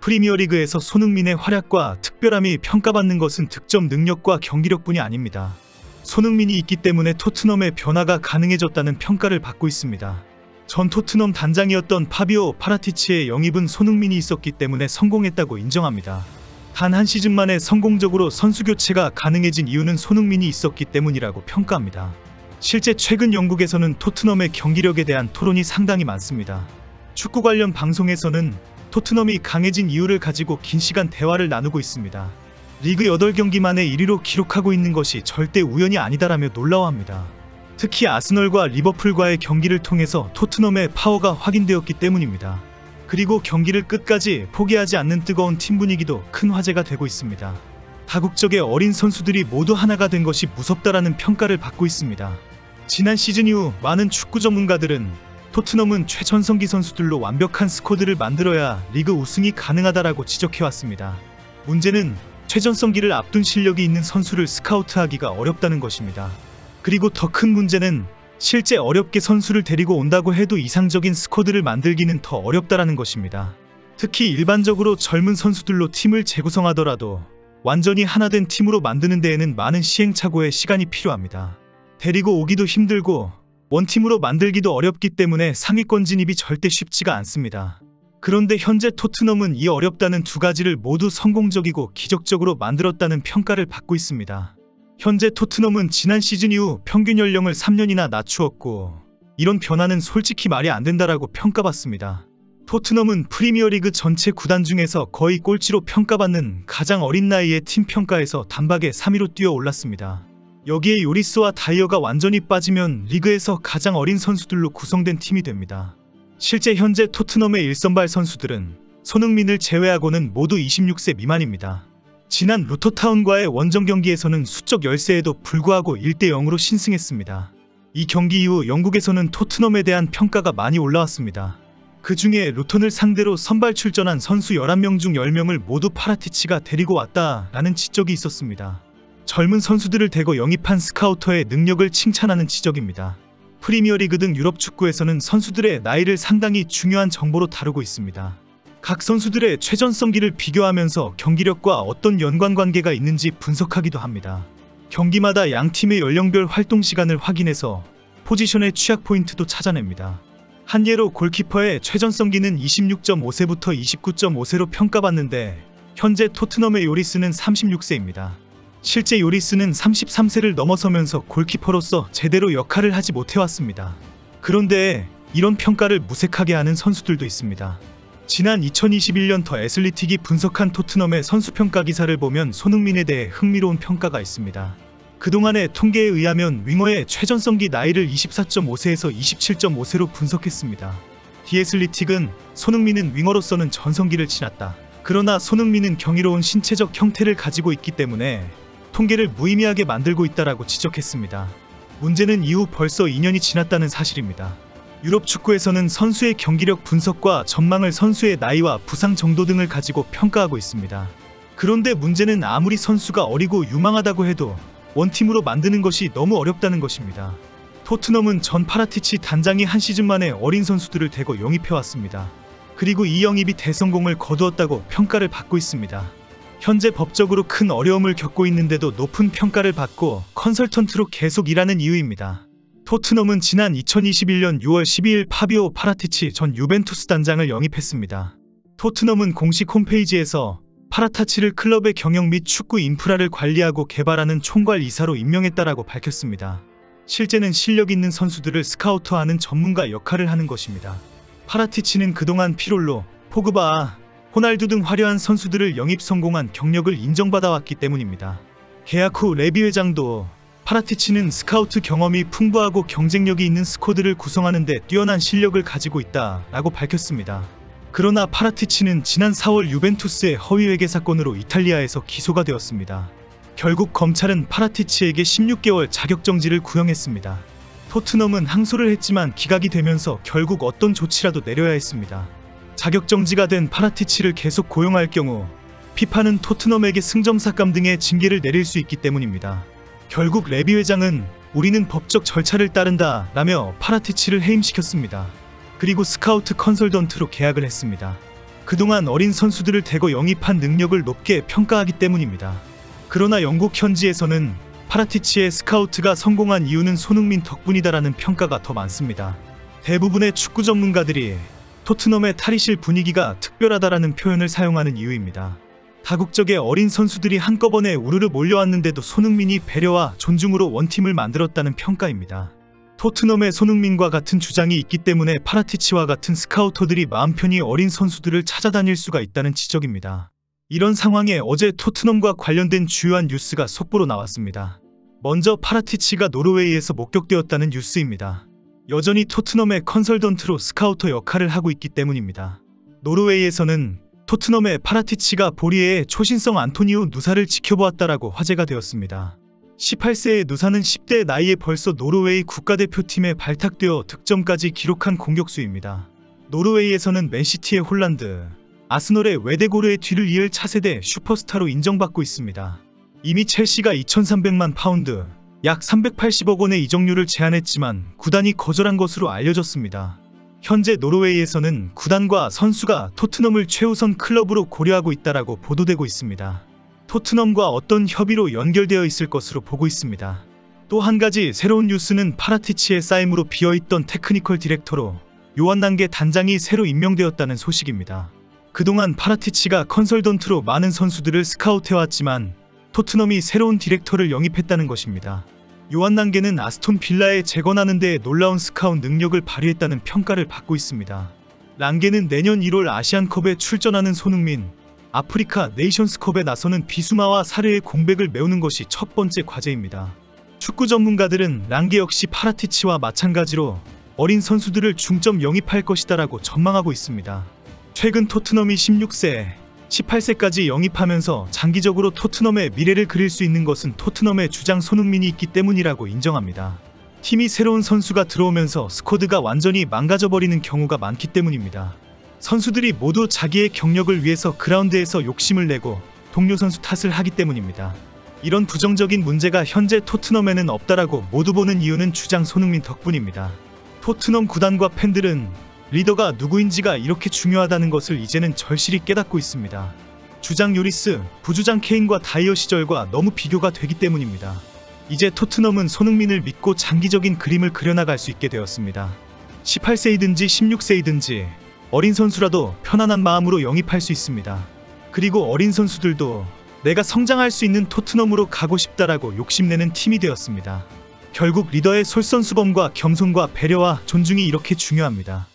프리미어리그에서 손흥민의 활약과 특별함이 평가받는 것은 득점 능력과 경기력뿐이 아닙니다. 손흥민이 있기 때문에 토트넘의 변화가 가능해졌다는 평가를 받고 있습니다. 전 토트넘 단장이었던 파비오 파라티치의 영입은 손흥민이 있었기 때문에 성공했다고 인정합니다. 단 한 시즌 만에 성공적으로 선수 교체가 가능해진 이유는 손흥민이 있었기 때문이라고 평가합니다. 실제 최근 영국에서는 토트넘의 경기력에 대한 토론이 상당히 많습니다. 축구 관련 방송에서는 토트넘이 강해진 이유를 가지고 긴 시간 대화를 나누고 있습니다. 리그 8경기 만에 1위로 기록하고 있는 것이 절대 우연이 아니다라며 놀라워합니다. 특히 아스널과 리버풀과의 경기를 통해서 토트넘의 파워가 확인되었기 때문입니다. 그리고 경기를 끝까지 포기하지 않는 뜨거운 팀 분위기도 큰 화제가 되고 있습니다. 다국적의 어린 선수들이 모두 하나가 된 것이 무섭다라는 평가를 받고 있습니다. 지난 시즌 이후 많은 축구 전문가들은 토트넘은 최전성기 선수들로 완벽한 스쿼드를 만들어야 리그 우승이 가능하다라고 지적해왔습니다. 문제는 최전성기를 앞둔 실력이 있는 선수를 스카우트하기가 어렵다는 것입니다. 그리고 더 큰 문제는 실제 어렵게 선수를 데리고 온다고 해도 이상적인 스쿼드를 만들기는 더 어렵다라는 것입니다. 특히 일반적으로 젊은 선수들로 팀을 재구성하더라도 완전히 하나된 팀으로 만드는 데에는 많은 시행착오의 시간이 필요합니다. 데리고 오기도 힘들고 원팀으로 만들기도 어렵기 때문에 상위권 진입이 절대 쉽지가 않습니다. 그런데 현재 토트넘은 이 어렵다는 두 가지를 모두 성공적이고 기적적으로 만들었다는 평가를 받고 있습니다. 현재 토트넘은 지난 시즌 이후 평균 연령을 3년이나 낮추었고 이런 변화는 솔직히 말이 안 된다라고 평가받습니다. 토트넘은 프리미어리그 전체 구단 중에서 거의 꼴찌로 평가받는 가장 어린 나이의 팀 평가에서 단박에 3위로 뛰어 올랐습니다. 여기에 요리스와 다이어가 완전히 빠지면 리그에서 가장 어린 선수들로 구성된 팀이 됩니다. 실제 현재 토트넘의 1선발 선수들은 손흥민을 제외하고는 모두 26세 미만입니다. 지난 루터타운과의 원정 경기에서는 수적 열세에도 불구하고 1대0으로 신승했습니다. 이 경기 이후 영국에서는 토트넘에 대한 평가가 많이 올라왔습니다. 그 중에 루턴을 상대로 선발 출전한 선수 11명 중 10명을 모두 파라티치가 데리고 왔다라는 지적이 있었습니다. 젊은 선수들을 대거 영입한 스카우터의 능력을 칭찬하는 지적입니다. 프리미어리그 등 유럽 축구에서는 선수들의 나이를 상당히 중요한 정보로 다루고 있습니다. 각 선수들의 최전성기를 비교하면서 경기력과 어떤 연관관계가 있는지 분석하기도 합니다. 경기마다 양 팀의 연령별 활동 시간을 확인해서 포지션의 취약 포인트도 찾아냅니다. 한 예로 골키퍼의 최전성기는 26.5세부터 29.5세로 평가받는데 현재 토트넘의 요리스는 36세입니다. 실제 요리스는 33세를 넘어서면서 골키퍼로서 제대로 역할을 하지 못해왔습니다. 그런데 이런 평가를 무색하게 하는 선수들도 있습니다. 지난 2021년 더 애슬리틱이 분석한 토트넘의 선수평가 기사를 보면 손흥민에 대해 흥미로운 평가가 있습니다. 그동안의 통계에 의하면 윙어의 최전성기 나이를 24.5세에서 27.5세로 분석했습니다. 더 애슬리틱은 손흥민은 윙어로서는 전성기를 지났다. 그러나 손흥민은 경이로운 신체적 형태를 가지고 있기 때문에 통계를 무의미하게 만들고 있다라고 지적했습니다. 문제는 이후 벌써 2년이 지났다는 사실입니다. 유럽 축구에서는 선수의 경기력 분석과 전망을 선수의 나이와 부상 정도 등을 가지고 평가하고 있습니다. 그런데 문제는 아무리 선수가 어리고 유망하다고 해도 원팀으로 만드는 것이 너무 어렵다는 것입니다. 토트넘은 전 파라티치 단장이 한 시즌 만에 어린 선수들을 대거 영입해왔습니다. 그리고 이 영입이 대성공을 거두었다고 평가를 받고 있습니다. 현재 법적으로 큰 어려움을 겪고 있는데도 높은 평가를 받고 컨설턴트로 계속 일하는 이유입니다. 토트넘은 지난 2021년 6월 12일 파비오 파라티치 전 유벤투스 단장을 영입했습니다. 토트넘은 공식 홈페이지에서 파라타치를 클럽의 경영 및 축구 인프라를 관리하고 개발하는 총괄 이사로 임명했다라고 밝혔습니다. 실제는 실력 있는 선수들을 스카우트하는 전문가 역할을 하는 것입니다. 파라티치는 그동안 피롤로, 포그바, 호날두 등 화려한 선수들을 영입 성공한 경력을 인정받아왔기 때문입니다. 계약 후 레비 회장도 파라티치는 스카우트 경험이 풍부하고 경쟁력이 있는 스쿼드를 구성하는 데 뛰어난 실력을 가지고 있다라고 밝혔습니다. 그러나 파라티치는 지난 4월 유벤투스의 허위회계 사건으로 이탈리아에서 기소가 되었습니다. 결국 검찰은 파라티치에게 16개월 자격정지를 구형했습니다. 토트넘은 항소를 했지만 기각이 되면서 결국 어떤 조치라도 내려야 했습니다. 자격정지가 된 파라티치를 계속 고용할 경우 피파는 토트넘에게 승점 삭감 등의 징계를 내릴 수 있기 때문입니다. 결국 레비 회장은 우리는 법적 절차를 따른다 라며 파라티치를 해임시켰습니다. 그리고 스카우트 컨설턴트로 계약을 했습니다. 그동안 어린 선수들을 대거 영입한 능력을 높게 평가하기 때문입니다. 그러나 영국 현지에서는 파라티치의 스카우트가 성공한 이유는 손흥민 덕분이다라는 평가가 더 많습니다. 대부분의 축구 전문가들이 토트넘의 탈의실 분위기가 특별하다라는 표현을 사용하는 이유입니다. 다국적의 어린 선수들이 한꺼번에 우르르 몰려왔는데도 손흥민이 배려와 존중으로 원팀을 만들었다는 평가입니다. 토트넘의 손흥민과 같은 주장이 있기 때문에 파라티치와 같은 스카우터들이 마음 편히 어린 선수들을 찾아다닐 수가 있다는 지적입니다. 이런 상황에 어제 토트넘과 관련된 주요한 뉴스가 속보로 나왔습니다. 먼저 파라티치가 노르웨이에서 목격되었다는 뉴스입니다. 여전히 토트넘의 컨설턴트로 스카우터 역할을 하고 있기 때문입니다. 노르웨이에서는 토트넘의 파라티치가 보리에의 초신성 안토니오 누사를 지켜보았다라고 화제가 되었습니다. 18세의 누사는 10대 나이에 벌써 노르웨이 국가대표팀에 발탁되어 득점까지 기록한 공격수입니다. 노르웨이에서는 맨시티의 홀란드, 아스널의 웨데고르의 뒤를 이을 차세대 슈퍼스타로 인정받고 있습니다. 이미 첼시가 2,300만 파운드, 약 380억 원의 이적료를 제안했지만 구단이 거절한 것으로 알려졌습니다. 현재 노르웨이에서는 구단과 선수가 토트넘을 최우선 클럽으로 고려하고 있다라고 보도되고 있습니다. 토트넘과 어떤 협의로 연결되어 있을 것으로 보고 있습니다. 또 한 가지 새로운 뉴스는 파라티치의 사임으로 비어있던 테크니컬 디렉터로 요한난게 단장이 새로 임명되었다는 소식입니다. 그동안 파라티치가 컨설턴트로 많은 선수들을 스카우트해왔지만 토트넘이 새로운 디렉터를 영입했다는 것입니다. 요한난게는 아스톤 빌라에 재건하는 데 놀라운 스카웃 능력을 발휘했다는 평가를 받고 있습니다. 랑게는 내년 1월 아시안컵에 출전하는 손흥민, 아프리카 네이션스컵에 나서는 비수마와 사르의 공백을 메우는 것이 첫 번째 과제입니다. 축구 전문가들은 랑게 역시 파라티치와 마찬가지로 어린 선수들을 중점 영입할 것이다라고 전망하고 있습니다. 최근 토트넘이 16세, 18세까지 영입하면서 장기적으로 토트넘의 미래를 그릴 수 있는 것은 토트넘의 주장 손흥민이 있기 때문이라고 인정합니다. 팀이 새로운 선수가 들어오면서 스쿼드가 완전히 망가져버리는 경우가 많기 때문입니다. 선수들이 모두 자기의 경력을 위해서 그라운드에서 욕심을 내고 동료 선수 탓을 하기 때문입니다. 이런 부정적인 문제가 현재 토트넘에는 없다라고 모두 보는 이유는 주장 손흥민 덕분입니다. 토트넘 구단과 팬들은 리더가 누구인지가 이렇게 중요하다는 것을 이제는 절실히 깨닫고 있습니다. 주장 요리스, 부주장 케인과 다이어 시절과 너무 비교가 되기 때문입니다. 이제 토트넘은 손흥민을 믿고 장기적인 그림을 그려나갈 수 있게 되었습니다. 18세이든지 16세이든지 어린 선수라도 편안한 마음으로 영입할 수 있습니다. 그리고 어린 선수들도 내가 성장할 수 있는 토트넘으로 가고 싶다라고 욕심내는 팀이 되었습니다. 결국 리더의 솔선수범과 겸손과 배려와 존중이 이렇게 중요합니다.